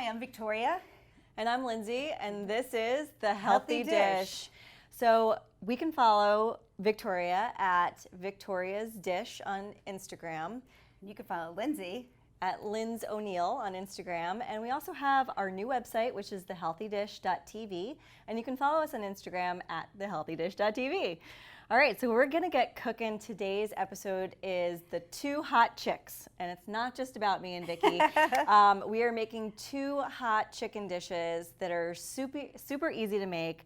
Hi, I'm Victoria. And I'm Lindsay, and this is The Healthy Dish. So we can follow Victoria at Victoria's Dish on Instagram. You can follow Lindsay at Linz O'Neill on Instagram. And we also have our new website, which is thehealthydish.tv. And you can follow us on Instagram at thehealthydish.tv. All right, so we're gonna get cooking. Today's episode is the 2 hot chicks. And it's not just about me and Vicky. We are making 2 hot chicken dishes that are super easy to make,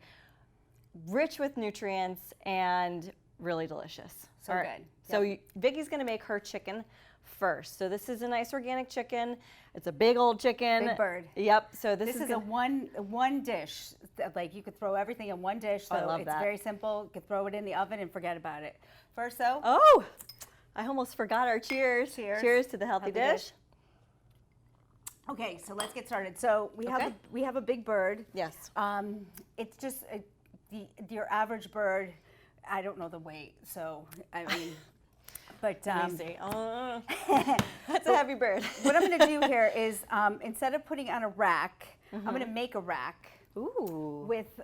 rich with nutrients, and really delicious. So All good. right. So Vicky's gonna make her chicken first. So this is a nice organic chicken. It's a big old chicken. Big bird. Yep. So this is a one dish. Like you could throw everything in one dish. So I love it's that. Very simple. You could throw it in the oven and forget about it. First though. Oh, I almost forgot our cheers. Cheers. Cheers to the healthy dish. Okay, so let's get started. So we have a big bird. Yes. It's just your average bird. I don't know the weight, so I mean. But Let me see. That's a heavy bird. What I'm going to do here is instead of putting on a rack, I'm going to make a rack. Ooh. With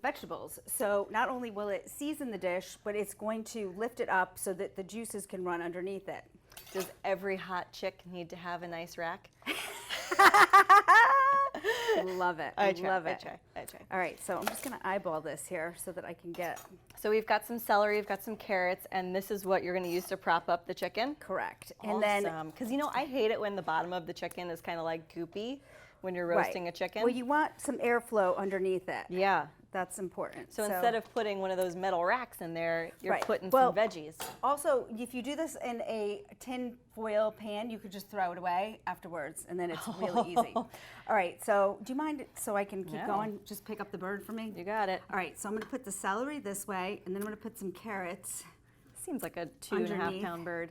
vegetables. So not only will it season the dish, but it's going to lift it up so that the juices can run underneath it. Does every hot chick need to have a nice rack? Love it. I love it. I try. All right, so I'm just going to eyeball this here so that I can get. So we've got some celery, we've got some carrots, and this is what you're going to use to prop up the chicken? Correct. Awesome. And then, because I hate it when the bottom of the chicken is kind of like goopy when you're roasting a chicken. Well, you want some airflow underneath it. Yeah. That's important. So instead of putting one of those metal racks in there, you're putting some veggies. Also, if you do this in a tin foil pan, you could just throw it away afterwards, and then it's really easy. All right, so do you mind so I can keep going? Just pick up the bird for me? You got it. All right, so I'm going to put the celery this way, and then I'm going to put some carrots. Seems like a 2.5 pound bird.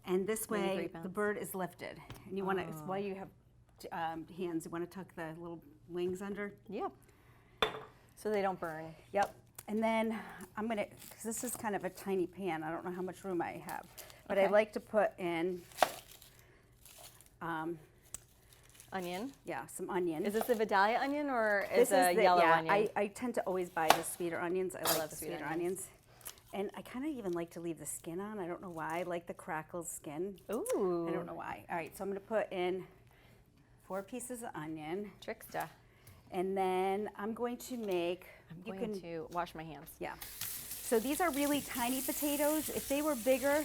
And this Maybe way, 3 pounds. The bird is lifted. And you want to, while you have hands, you want to tuck the little wings under. Yeah. So they don't burn. Yep. And then I'm going to, because this is kind of a tiny pan, I don't know how much room I have, but I like to put in onion. Yeah, some onion. Is this a Vidalia onion or is it a yellow onion? I tend to always buy the sweeter onions. I like the sweeter onions. And I kind of even like to leave the skin on. I don't know why. I like the crackled skin. Ooh. I don't know why. All right, so I'm going to put in 4 pieces of onion. Trickster. And then I'm going to make. I'm going to wash my hands. Yeah. So these are really tiny potatoes. If they were bigger,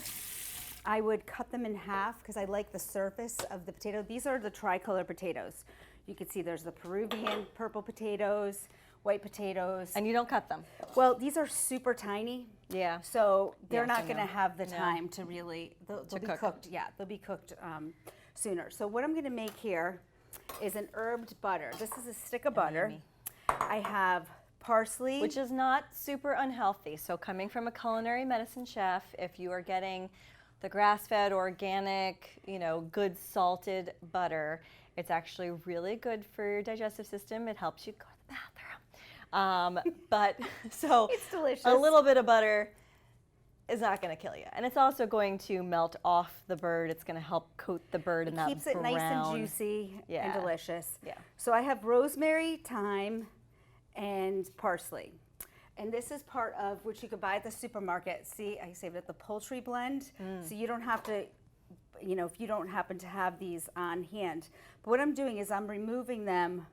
I would cut them in half because I like the surface of the potato. These are the tricolor potatoes. You can see there's the Peruvian purple potatoes, white potatoes. And you don't cut them? Well, these are super tiny. Yeah. So they're not going to have the time to really, they'll be cook. cooked. Yeah, they'll be cooked sooner. So what I'm going to make here is an herbed butter. This is a stick of butter. I have parsley. Which is not super unhealthy. So coming from a culinary medicine chef, if you are getting the grass-fed, organic, good salted butter, it's actually really good for your digestive system. It helps you go to the bathroom. But so it's delicious. A little bit of butter is not going to kill you. And it's also going to melt off the bird. It's going to help coat the bird in that brown. Keeps it nice and juicy and delicious. Yeah. So I have rosemary, thyme, and parsley. And this is part of which you could buy at the supermarket. See, I saved it, the poultry blend. So you don't have to, if you don't happen to have these on hand. But what I'm doing is I'm removing them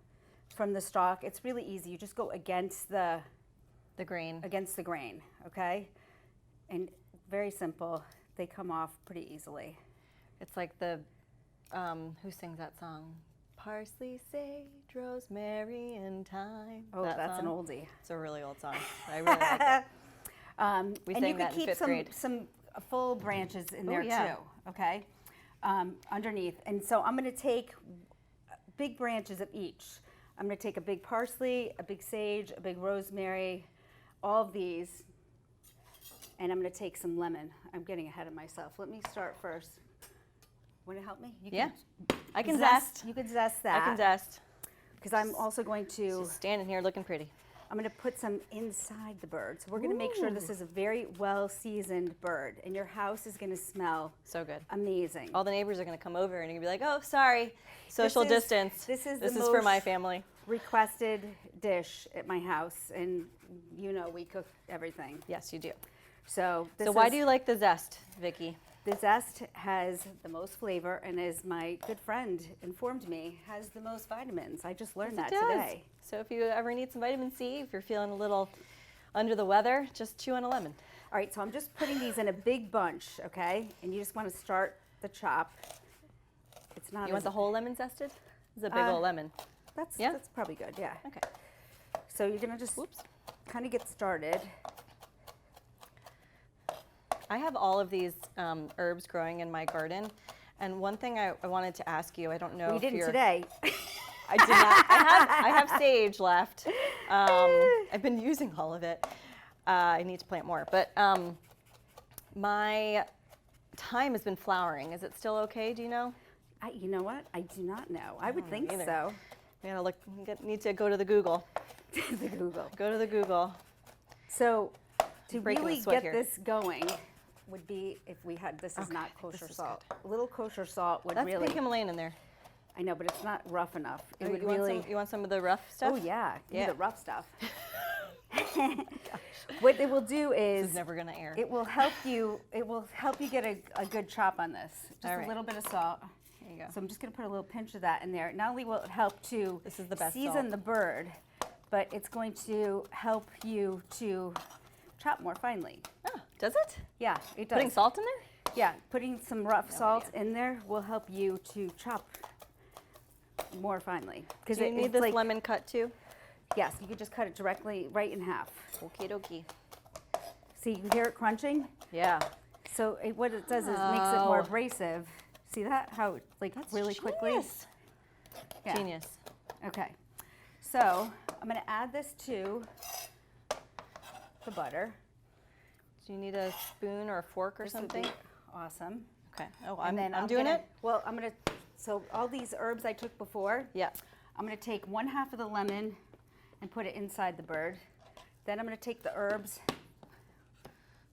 from the stalk. It's really easy. You just go against the grain. Against the grain, okay? And very simple. They come off pretty easily. It's like the, who sings that song? Parsley, sage, rosemary, and thyme. Oh, that's an oldie. It's a really old song. I really like it. We sang that in 5th grade. Some full branches in there too, okay? Underneath. And so I'm going to take big branches of each. I'm going to take a big parsley, a big sage, a big rosemary, all of these. And I'm going to take some lemon. I'm getting ahead of myself. Let me start first. Want to help me? I can zest. You can zest that. I can zest. Because I'm also going to. Just standing here looking pretty. I'm going to put some inside the bird. So we're going to make sure this is a very well-seasoned bird, and your house is going to smell so good. Amazing. All the neighbors are going to come over, and you're going to be like, oh, sorry, social distance. This is for my family. Requested dish at my house, and you know we cook everything. Yes, you do. So why do you like the zest, Vicki? The zest has the most flavor, and as my good friend informed me, has the most vitamins. I just learned that today. So if you ever need some vitamin C, if you're feeling a little under the weather, just chew on a lemon. All right, so I'm just putting these in a big bunch, okay? And you just want to start the chop. It's not. You want the whole lemon zested? It's a big old lemon. That's probably good, yeah. Okay. So you're gonna just kind of get started. I have all of these herbs growing in my garden, and one thing I wanted to ask you, I don't know if you didn't you're... today. I did not. I have sage left. I've been using all of it. I need to plant more, but my thyme has been flowering. Is it still okay? Do you know? You know what? I do not know. I would think so. We gotta look. Need to go to the Google. The Google. Go to the Google. So to really get here. this going would be if we had, this is not kosher salt. A little kosher salt would really. That's pink Himalayan in there. I know, but it's not rough enough. It would you really. You want some of the rough stuff? Oh yeah, yeah. The rough stuff. What it will do is. This is never gonna air. It will help you. It will help you get a good chop on this. Just a little bit of salt. There you go. So I'm just gonna put a little pinch of that in there. Not only will it help to this is the best season salt. the bird, but it's going to help you to chop more finely. Oh, does it? Yeah, it does. Putting salt in there? Yeah, putting some rough salt in there will help you to chop more finely. Do you need this lemon cut too? Yes, you could just cut it directly right in half. Okie dokie. See, you can hear it crunching? Yeah. So what it does is makes it more abrasive. See that? How That's really quickly? Yeah. Genius. Okay. So I'm going to add this to the butter. Do you need a spoon or a fork or something? Awesome. Okay. Oh, And then I'm doing it? Well, I'm going to, so all these herbs I took before, Yeah. I'm going to take 1/2 of the lemon and put it inside the bird. Then I'm going to take the herbs,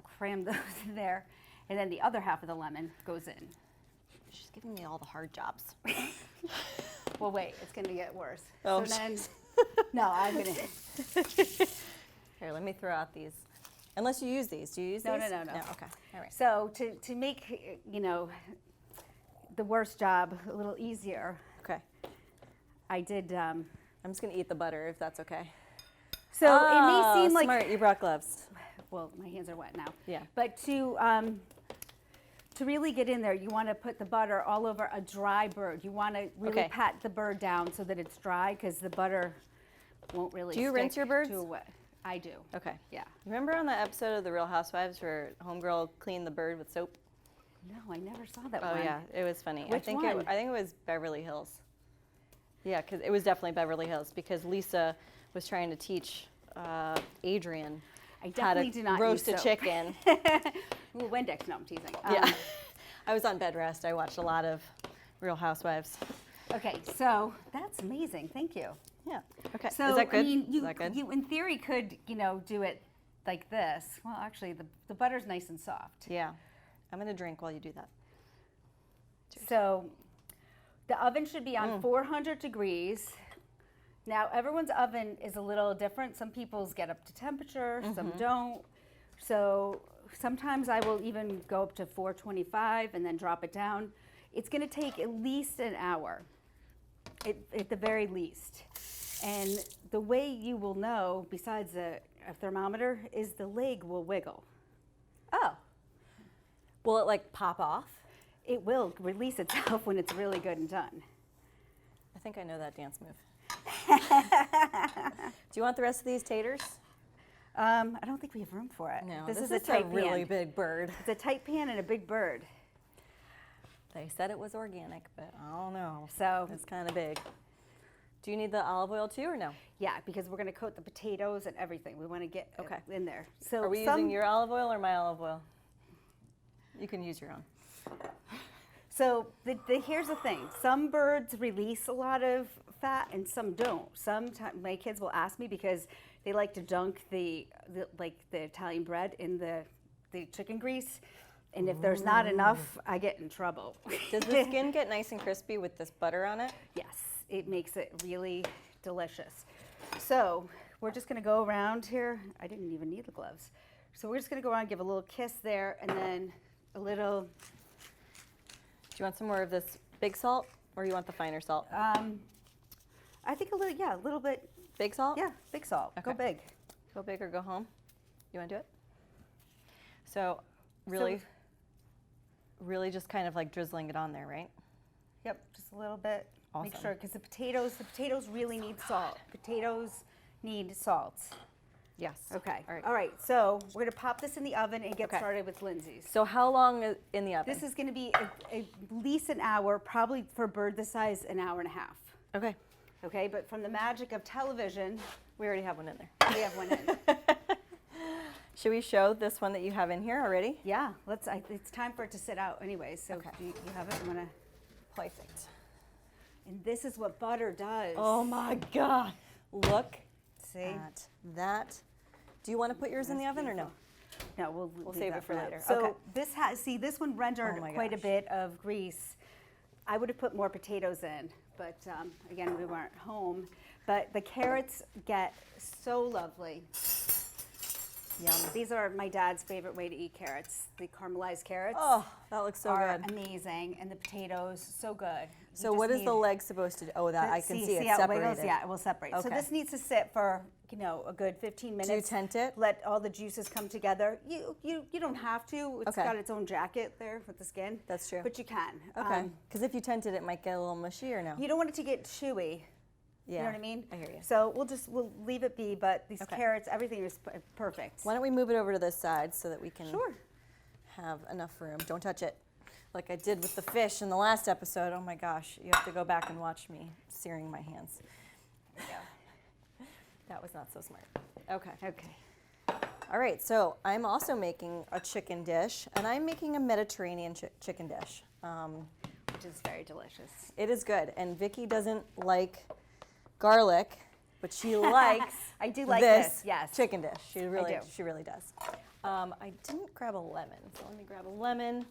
cram those in there, and then the other half of the lemon goes in. She's giving me all the hard jobs. Well, wait, it's going to get worse. Oh, so then, no, I'm going to. Here, let me throw out these. Unless you use these. Do you use No, these? no. Okay. All right. So to make, the worst job a little easier, Okay. I did. I'm just going to eat the butter if that's okay. So it may seem like. Smart. You brought gloves. Well, my hands are wet now. Yeah. But to really get in there, you want to put the butter all over a dry bird. You want to really pat the bird down so that it's dry, because the butter won't really. Do you rinse your birds? I do. Okay. Yeah. Remember on that episode of The Real Housewives where homegirl cleaned the bird with soap? No, I never saw that Oh one. yeah, it was funny. Which I think one? I think it was Beverly Hills. Yeah, because it was definitely Beverly Hills, because Lisa was trying to teach Adrian I definitely how do to not roast use a soap. chicken. Ooh, Windex. No, I'm teasing. Yeah, I was on bed rest. I watched a lot of Real Housewives. Okay, so that's amazing. Thank you. Yeah. Okay. So Is that good? I mean, Is that good? you in theory could do it like this. Well, actually, the butter's nice and soft. Yeah. I'm gonna drink while you do that. Cheers. So the oven should be on 400 degrees. Now, everyone's oven is a little different. Some people's get up to temperature, some don't. So sometimes I will even go up to 425 and then drop it down. It's going to take at least an hour, at the very least. And the way you will know, besides a thermometer, is the leg will wiggle. Oh. Will it like pop off? It will release itself when it's really good and done. I think I know that dance move. Do you want the rest of these taters? I don't think we have room for it. No, this is a a tight really pan. big bird. It's a tight pan and a big bird. They said it was organic, but I don't know. So It's kind of big. Do you need the olive oil too, or no? yeah, because we're going to coat the potatoes and everything. We want to get it in there. So Are we using your olive oil or my olive oil? You can use your own. So here's the thing. Some birds release a lot of fat and some don't. Sometimes my kids will ask me because they like to dunk the Italian bread in the chicken grease. And if there's not enough, I get in trouble. Does the skin get nice and crispy with this butter on it? Yes, it makes it really delicious. So we're just gonna go around here. I didn't even need the gloves. So we're just gonna go around, give a little kiss there, and then a little. Do you want some more of this big salt, or you want the finer salt? I think a little bit. Big salt? Yeah, big salt. Okay. Go big. Go big or go home? You want to do it? So really just kind of like drizzling it on there, right? Yep, just a little bit. Awesome. Make sure, because the potatoes really need salt. Potatoes need salt. Yes. Okay. All right. All right. So we're gonna pop this in the oven and get started with Lindsay's. So how long in the oven? This is gonna be at least an hour, probably for a bird this size, an hour and a half. Okay. Okay, but from the magic of television, We already have one in there. we have one in. Should we show this one that you have in here already? Yeah, it's time for it to sit out anyway. So Okay. you have it. I'm gonna. Perfect. And this is what butter does. Oh my God. Look See? at that. Do you want to put yours in the oven or no? No, we'll leave save that it for now. later. So Okay. this one rendered Oh my quite a gosh. bit of grease. I would have put more potatoes in, but again, we weren't home. But the carrots get so lovely. Yum. These are my dad's favorite way to eat carrots. The caramelized carrots Oh, that looks so are good. amazing, and the potatoes, so good. You So just what is need- the leg supposed to do? Oh, that I can see it's how it wiggles? separated. Yeah, it will separate. So Okay. this needs to sit for a good 15 minutes. Do you tent it? Let all the juices come together. You don't have to. It's Okay. got its own jacket there with the skin. That's true. But you can. Okay. Because if you tent it, it might get a little mushy or no? You don't want it to get chewy. Yeah. You know what I mean? I hear you. So we'll leave it be. But these Okay. carrots, everything is perfect. Why don't we move it over to this side so that we can Sure. have enough room. Don't touch it. Like I did with the fish in the last episode. Oh my gosh, you have to go back and watch me searing my hands. There we go. That was not so smart. Okay. Okay. All right, so I'm also making a chicken dish, and I'm making a Mediterranean chicken dish. Which is very delicious. It is good, and Vicky doesn't like garlic, but she likes I do like this, yes. chicken dish. She do. really does. I didn't grab a lemon, so let me grab a lemon.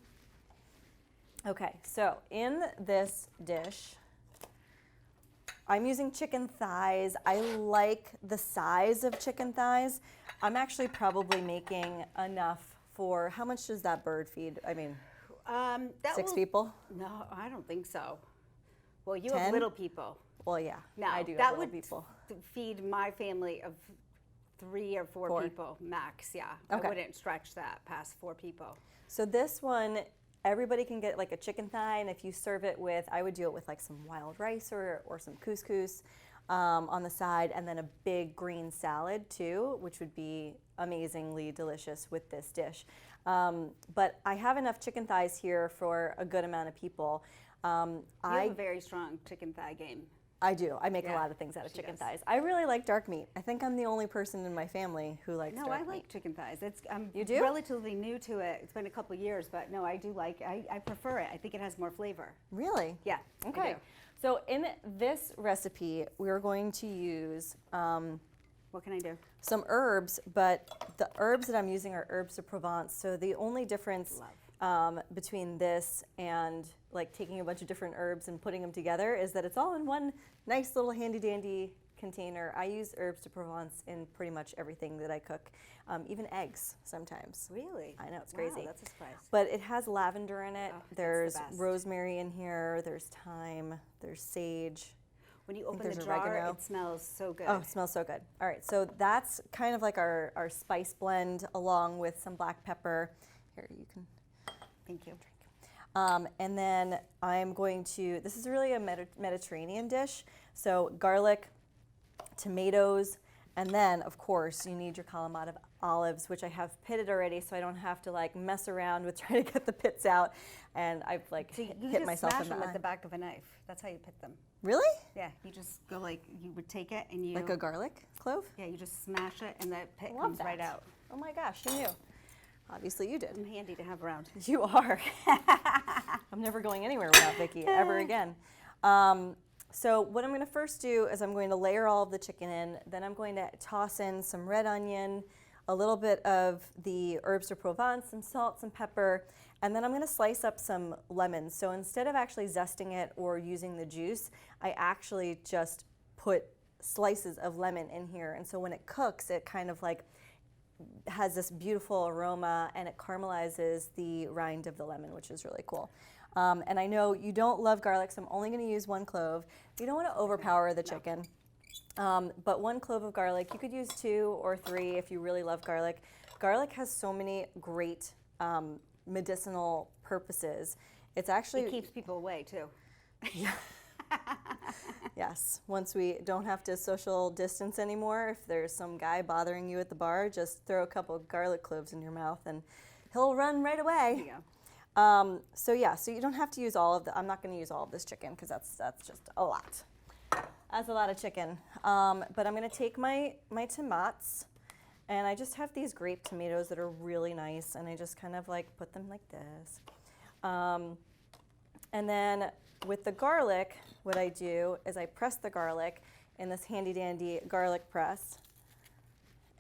Okay, so in this dish, I'm using chicken thighs. I like the size of chicken thighs. I'm actually probably making enough for, how much does that bird feed? I mean, That 6 will- people? No, I don't think so. Well, you 10? have little people. Well, yeah, No, I do that have little would people. feed my family of 3 or 4 4. people max. Yeah, Okay. I wouldn't stretch that past 4 people. So this one, everybody can get like a chicken thigh, and if you serve it with, I would do it with like some wild rice or some couscous on the side, and then a big green salad too, which would be amazingly delicious with this dish. But I have enough chicken thighs here for a good amount of people. You have a very strong chicken thigh game. I do. I make a Yeah, lot of things out of she chicken does. thighs. I really like dark meat. I think I'm the only person in my family who likes No, dark I meat. like chicken thighs. I'm You do? relatively new to it. It's been a couple years, but no, I do like. I prefer it. I think it has more flavor. Really? Yeah. I Okay. do. So in this recipe, we're going to use What can I do? some herbs, but the herbs that I'm using are herbs de Provence. So the only difference between this and like taking a bunch of different herbs and putting them together is that it's all in one nice little handy dandy container. I use herbs de Provence in pretty much everything that I cook, even eggs sometimes. Really? I know, it's Wow, crazy. that's a surprise. But it has lavender in it. Oh, that's the There's best. rosemary in here. There's thyme. There's sage. When you think open the there's jar, oregano. it smells so good. Oh, it smells so good. All right, so that's kind of like our spice blend along with some black pepper. Here, you can Thank you. and then I'm going to, this is really a Mediterranean dish. So garlic, tomatoes, and then of course you need your Kalamata olives, which I have pitted already so I don't have to like mess around with trying to get the pits out. And I've like So you hit just myself smash in the them eye. with the back of a knife. That's how you pit them. Really? Yeah, you just go like, you would take it and you. Like a garlic clove? Yeah, you just smash it and the pit Love comes that. right out. Oh my gosh, who knew? Obviously you did. I'm handy to have around. You are. I'm never going anywhere without Vicki, ever again. So what I'm going to first do is I'm going to layer all of the chicken in. Then I'm going to toss in some red onion, a little bit of the herbes de Provence, some salt, some pepper, and then I'm going to slice up some lemons. So instead of actually zesting it or using the juice, I actually just put slices of lemon in here. And so when it cooks, it kind of like has this beautiful aroma, and it caramelizes the rind of the lemon, which is really cool. And I know you don't love garlic, so I'm only going to use 1 clove. You don't want to overpower the chicken, but 1 clove of garlic. You could use 2 or 3 if you really love garlic. Garlic has so many great medicinal purposes. It's actually... It keeps people away, too. Yeah. Yes, once we don't have to social distance anymore, if there's some guy bothering you at the bar, just throw a couple of garlic cloves in your mouth and he'll run right away. Yeah. So you don't have to use all of the, I'm not going to use all of this chicken because that's just a lot. That's a lot of chicken. But I'm going to take my tomatoes, and I just have these grape tomatoes that are really nice, and I just kind of like put them like this. And then with the garlic, what I do is I press the garlic in this handy dandy garlic press,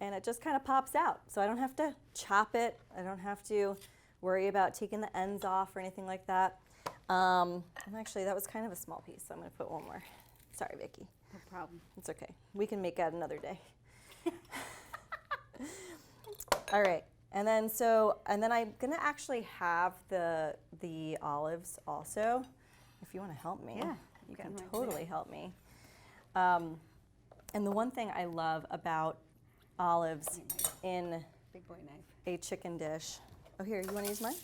and it just kind of pops out. So I don't have to chop it. I don't have to worry about taking the ends off or anything like that. And actually, that was kind of a small piece, so I'm going to put 1 more. Sorry, Vicki. No problem. It's okay. We can make that another day. All right. And then I'm going to actually have the olives also. If you want to help me, Yeah, you can right totally help me. And the one thing I love about olives in Big boy knife. a chicken dish, oh here, you want to use mine?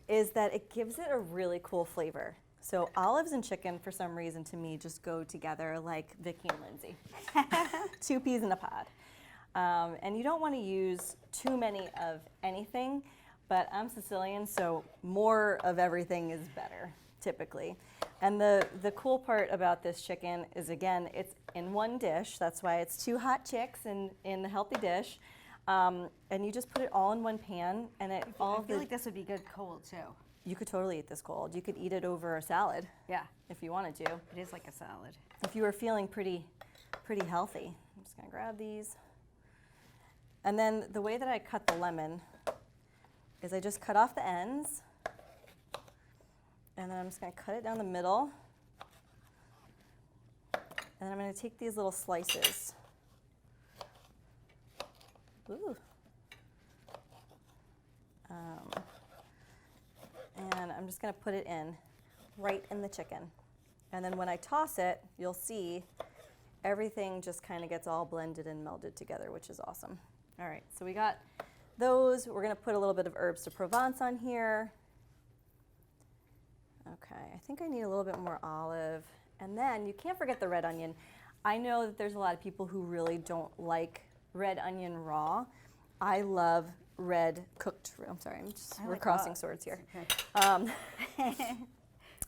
Is that it gives it a really cool flavor. So olives and chicken, for some reason, to me, just go together like Vicki and Lindsay. 2 peas in a pod. And you don't want to use too many of anything, but I'm Sicilian, so more of everything is better, typically. And the cool part about this chicken is, again, it's in 1 dish. That's why it's 2 hot Chix in the healthy dish. And you just put it all in 1 pan, and I feel like this would be good cold, too. You could totally eat this cold. You could eat it over a salad. Yeah. If you wanted to. It is like a salad. If you were feeling pretty healthy. I'm just going to grab these. And then the way that I cut the lemon is I just cut off the ends, and then I'm just going to cut it down the middle, and then I'm going to take these little slices. Ooh. And I'm just going to put it in right in the chicken. And then when I toss it, you'll see everything just kind of gets all blended and melded together, which is awesome. All right, so we got those. We're going to put a little bit of herbes de Provence on here. Okay, I think I need a little bit more olive. And then you can't forget the red onion. I know that there's a lot of people who really don't like red onion raw. I love red cooked. I'm sorry, we're like crossing raw. swords here. Okay.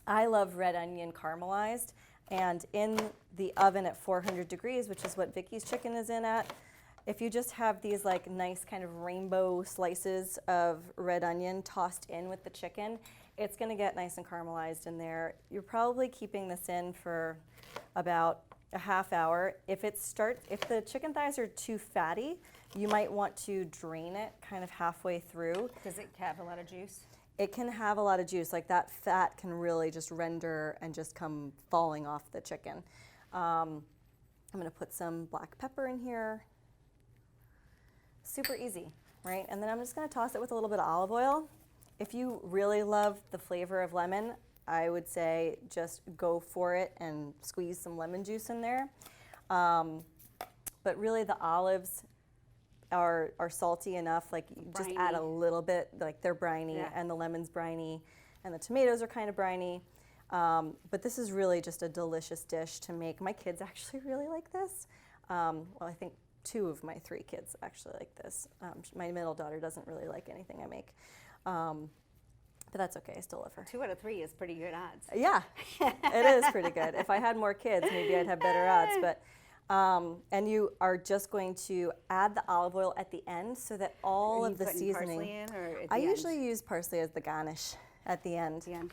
I love red onion caramelized, and in the oven at 400 degrees, which is what Vicki's chicken is in at, if you just have these like nice kind of rainbow slices of red onion tossed in with the chicken, it's going to get nice and caramelized in there. You're probably keeping this in for about a half hour. If the chicken thighs are too fatty, you might want to drain it kind of halfway through. Does it have a lot of juice? It can have a lot of juice. Like that fat can really just render and just come falling off the chicken. I'm going to put some black pepper in here. Super easy, right? And then I'm just going to toss it with a little bit of olive oil. If you really love the flavor of lemon, I would say just go for it and squeeze some lemon juice in there. But really the olives are salty enough, like you just add a little bit, like they're briny, Yeah. and the lemon's briny, and the tomatoes are kind of briny. But this is really just a delicious dish to make. My kids actually really like this. Well, I think 2 of my 3 kids actually like this. My middle daughter doesn't really like anything I make. But that's okay, I still love her. 2 out of 3 is pretty good odds. Yeah, it is pretty good. If I had more kids, maybe I'd have better odds. But And you are just going to add the olive oil at the end so that all Are of you the putting seasoning. parsley in, or at I the end? usually use parsley as the garnish at the end. At the end.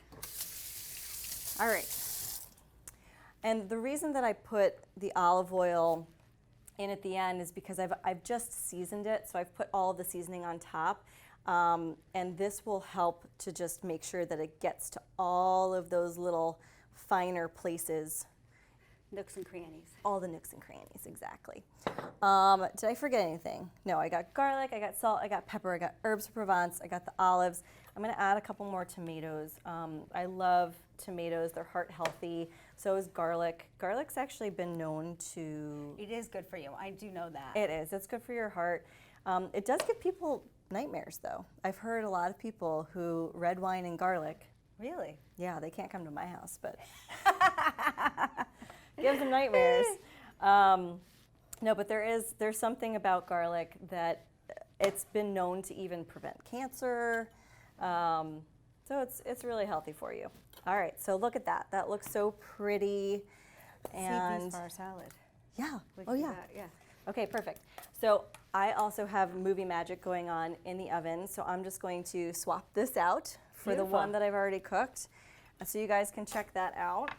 All right. And the reason that I put the olive oil in at the end is because I've just seasoned it, so I've put all of the seasoning on top. And this will help to just make sure that it gets to all of those little finer places. Nooks and crannies. All the nooks and crannies, exactly. Did I forget anything? No, I got garlic, I got salt, I got pepper, I got herbs of Provence, I got the olives. I'm gonna add a couple more tomatoes. I love tomatoes, they're heart healthy. So is garlic. Garlic's actually been known to... It is good for you. I do know that. It is, it's good for your heart. It does give people nightmares though. I've heard a lot of people who red wine and garlic. Really? Yeah, they can't come to my house, but gives them nightmares. No, but there's something about garlic that it's been known to even prevent cancer. So it's really healthy for you. All right, so look at that. That looks so pretty. Save these for our salad. Yeah. We Oh can do yeah. that, yeah. Okay, perfect. So I also have movie magic going on in the oven, so I'm just going to swap this out for the Beautiful. one that I've already cooked, so you guys can check that out.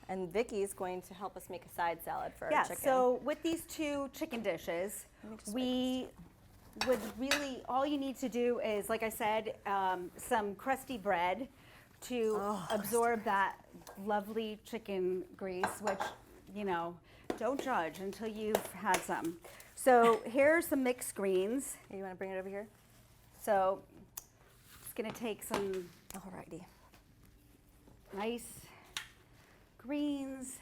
And Vicky's going to help us make a side salad for Yeah, our chicken. so with these two chicken dishes, Let me just we would really, all you need to do is, like I said, some crusty bread to absorb that lovely chicken grease, which, you know, don't judge until you've had some. So here's some mixed greens. You want to bring it over here? So it's gonna take some Alrighty. nice greens,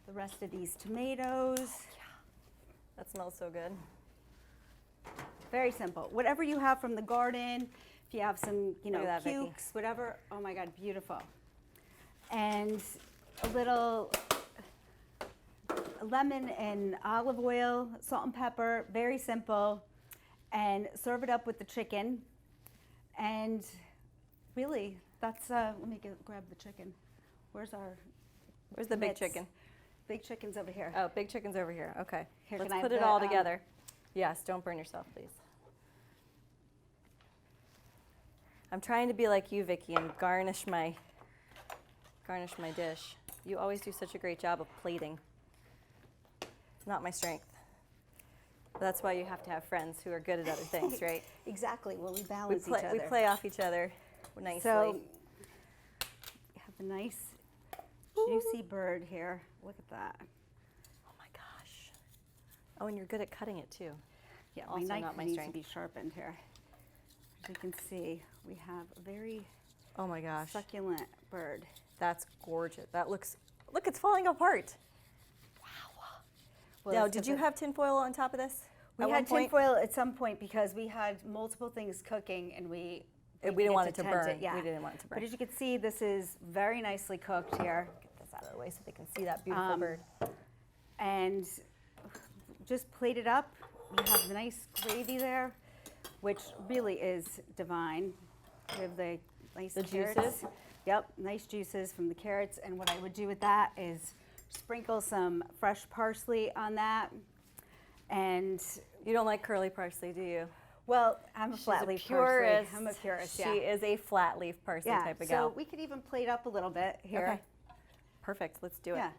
the rest of these tomatoes. That smells so good. Very simple. Whatever you have from the garden, if you have some, you know, Look at that, Vicky. cukes, whatever. Oh my God, beautiful. And a little lemon and olive oil, salt and pepper, very simple. And serve it up with the chicken. And really, that's, let me grab the chicken. Where's the big mitts? chicken? Big chicken's over here. Oh, big chicken's over here. Okay. Here, Let's can I put have it the, all together. Yes, don't burn yourself, please. I'm trying to be like you, Vicky, and garnish my dish. You always do such a great job of plating. It's not my strength. But that's why you have to have friends who are good at other things, right? Exactly. Well, we balance each other. We play off each other nicely. So you have a nice juicy bird here. Look at that. Oh my gosh. Oh, and you're good at cutting it too. Yeah, Also my knife not my needs strength. to be sharpened here. As you can see, we have a very Oh my gosh. succulent bird. That's gorgeous. That looks, look, it's falling apart. Well, Now, that's did 'cause you have tin foil on top of this? We at had one point? tinfoil at some point because we had multiple things cooking and we We didn't needed want it to tent burn. yeah. We didn't want it to But burn. as you can see, this is very nicely cooked here. Get this out of the way so they can see that beautiful bird. And just plate it up. You have the nice gravy there, which really is divine. We have the nice The carrots. juices? Yep, nice juices from the carrots. And what I would do with that is sprinkle some fresh parsley on that. And, You don't like curly parsley, do you? well, I'm a She's flat a leaf purist. parsley. I'm a purist, She yeah. is a flat leaf parsley Yeah, type of so gal. we could even plate up a little bit here. Okay. Perfect. Let's do it. Yeah.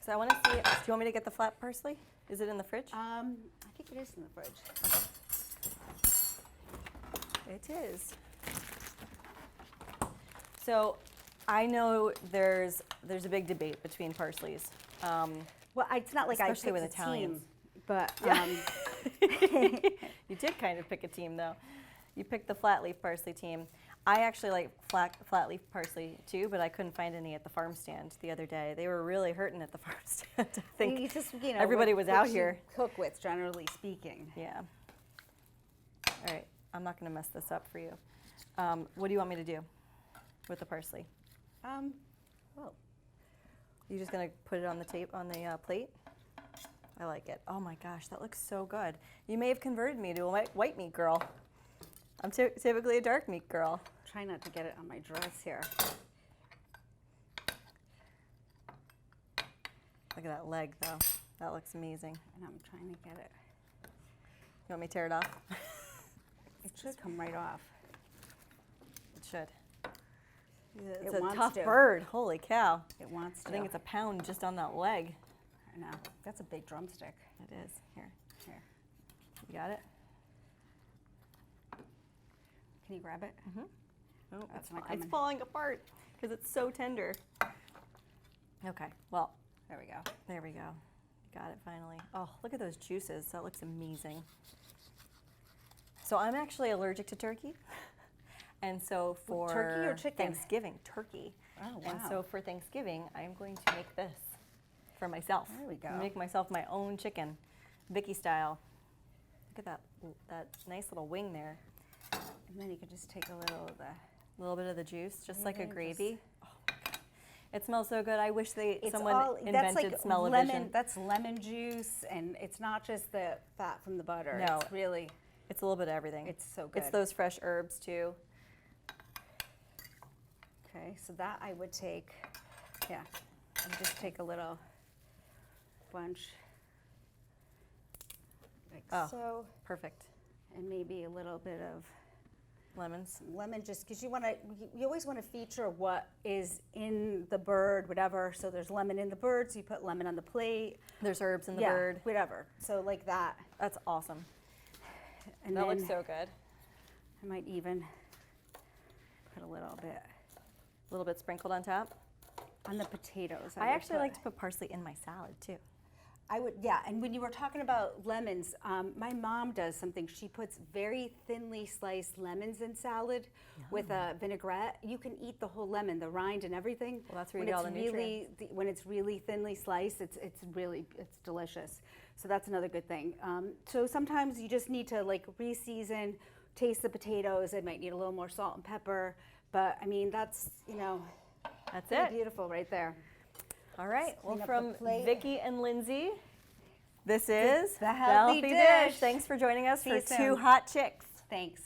So I want to see. Do you want me to get the flat parsley? Is it in the fridge? I think it is in the fridge. It is. So I know there's a big debate between parsleys. Well, it's not like Especially I with picked a Italians. team, but You did kind of pick a team, though. You picked the flat leaf parsley team. I actually like flat leaf parsley too, but I couldn't find any at the farm stand the other day. They were really hurting at the farm stand. I think you just, you know, everybody what was out you here. Cook with, generally speaking. Yeah. All right. I'm not going to mess this up for you. What do you want me to do with the parsley? Well, You just going to put it on the plate? I like it. Oh my gosh, that looks so good. You may have converted me to a white meat girl. I'm typically a dark meat girl. try not to get it on my dress here. Look at that leg, though. That looks amazing. And I'm trying to get it. You want me to tear it off? It should come right off. It should. It's It a wants tough to. bird. Holy cow. It wants to. I think it's a pound just on that leg. I know. That's a big drumstick. It is. Here. Here. You got it? Can you grab it? Mm-hmm. Oh, That's not it's coming. falling apart because it's so tender. Okay, well, There we go. there we go. Got it finally. Oh, look at those juices. That looks amazing. So I'm actually allergic to turkey. And so for turkey or chicken? Thanksgiving, turkey. Oh, And wow. so for Thanksgiving, I'm going to make this for myself. There we go. Make myself my own chicken, Vicky style. Look at that nice little wing there. And then you could just take a little of the. A little bit of the juice, just like a Just- gravy. Oh my God. It smells so good. I wish It's someone all, that's invented like smell-o-vision. lemon. That's lemon juice, and it's not just the fat from the butter. No. It's really. It's a little bit of everything. It's so good. It's those fresh herbs too. Okay, so that I would take. Yeah, I would just take a little bunch, like Oh. so, Perfect. and maybe a little bit of Lemons. lemon, just because you always want to feature what is in the bird, whatever. So there's lemon in the bird, so you put lemon on the plate. There's herbs in the Yeah, bird. whatever. So like that. That's awesome. And That then looks so good. I might even put a little bit A little bit sprinkled on top. on the potatoes. I actually like to put parsley in my salad too. I would, yeah. And when you were talking about lemons, my mom does something. She puts very thinly sliced lemons in salad with a vinaigrette. You can eat the whole lemon, the rind and everything. Well, that's where you when get all it's the really, nutrients. when it's really thinly sliced, it's delicious. So that's another good thing. So sometimes you just need to like re-season, taste the potatoes. It might need a little more salt and pepper, but I mean that's That's pretty it. beautiful right there. All right. Well, clean up from the plate. Vicky and Lindsay, this is The Healthy Dish. Thanks for joining us See for you Two soon. Hot Chicks. Thanks.